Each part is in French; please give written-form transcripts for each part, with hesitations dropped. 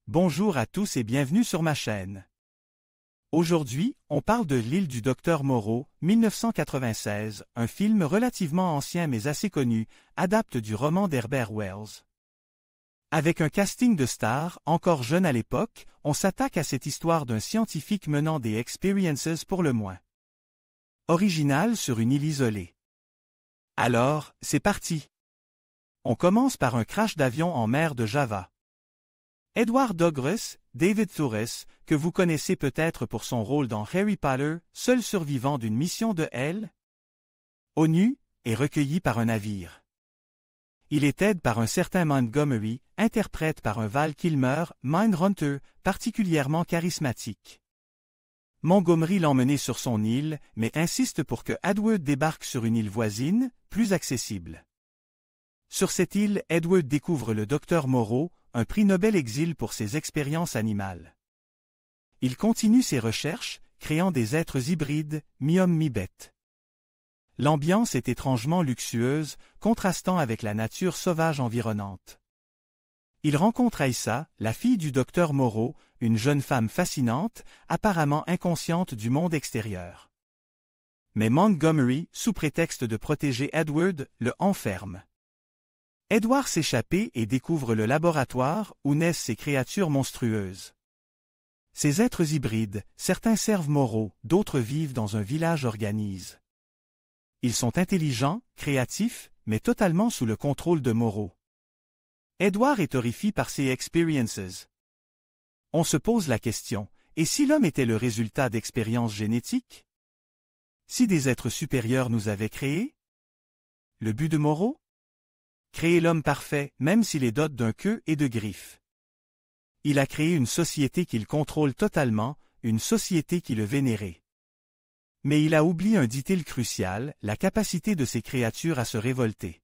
Bonjour à tous et bienvenue sur ma chaîne. Aujourd'hui, on parle de L'île du docteur Moreau, 1996, un film relativement ancien mais assez connu, adapte du roman d'Herbert Wells. Avec un casting de stars, encore jeune à l'époque, on s'attaque à cette histoire d'un scientifique menant des experiences pour le moins originales sur une île isolée. Alors, c'est parti. On commence par un crash d'avion en mer de Java. Edward Douglas, David Thewlis, que vous connaissez peut-être pour son rôle dans Harry Potter, seul survivant d'une mission de l'ONU, est recueilli par un navire. Il est aidé par un certain Montgomery, interprète par un Val Kilmer, Mindhunter, particulièrement charismatique. Montgomery l'emmène sur son île, mais insiste pour que Edward débarque sur une île voisine, plus accessible. Sur cette île, Edward découvre le docteur Moreau, un prix Nobel exil pour ses expériences animales. Il continue ses recherches, créant des êtres hybrides, mi-homme mi-bête. L'ambiance est étrangement luxueuse, contrastant avec la nature sauvage environnante. Il rencontre Aïssa, la fille du docteur Moreau, une jeune femme fascinante, apparemment inconsciente du monde extérieur. Mais Montgomery, sous prétexte de protéger Edward, le enferme. Edward s'échappe et découvre le laboratoire où naissent ces créatures monstrueuses. Ces êtres hybrides, certains servent Moreau, d'autres vivent dans un village organisé. Ils sont intelligents, créatifs, mais totalement sous le contrôle de Moreau. Edward est horrifié par ces experiences. On se pose la question, et si l'homme était le résultat d'expériences génétiques? Si des êtres supérieurs nous avaient créés? Le but de Moreau? Créer l'homme parfait, même s'il est doté d'un queue et de griffes. Il a créé une société qu'il contrôle totalement, une société qui le vénérait. Mais il a oublié un detail crucial, la capacité de ces créatures à se révolter.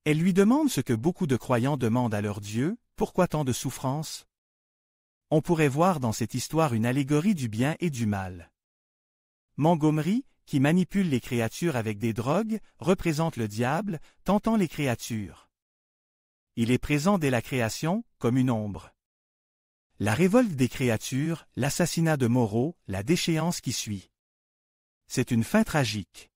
Elle lui demande ce que beaucoup de croyants demandent à leur Dieu, pourquoi tant de souffrance? On pourrait voir dans cette histoire une allégorie du bien et du mal. Montgomery, qui manipule les créatures avec des drogues, représente le diable, tentant les créatures. Il est présent dès la création, comme une ombre. La révolte des créatures, l'assassinat de Moreau, la déchéance qui suit. C'est une fin tragique.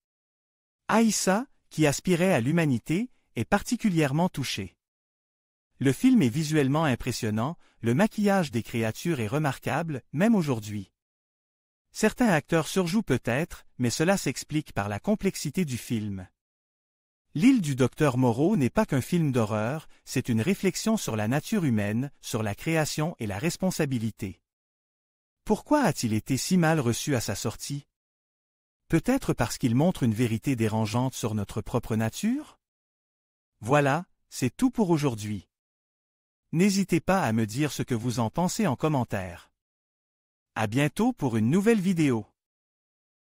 Aïssa, qui aspirait à l'humanité, est particulièrement touchée. Le film est visuellement impressionnant, le maquillage des créatures est remarquable, même aujourd'hui. Certains acteurs surjouent peut-être, mais cela s'explique par la complexité du film. L'île du docteur Moreau n'est pas qu'un film d'horreur, c'est une réflexion sur la nature humaine, sur la création et la responsabilité. Pourquoi a-t-il été si mal reçu à sa sortie? Peut-être parce qu'il montre une vérité dérangeante sur notre propre nature? Voilà, c'est tout pour aujourd'hui. N'hésitez pas à me dire ce que vous en pensez en commentaire. À bientôt pour une nouvelle vidéo.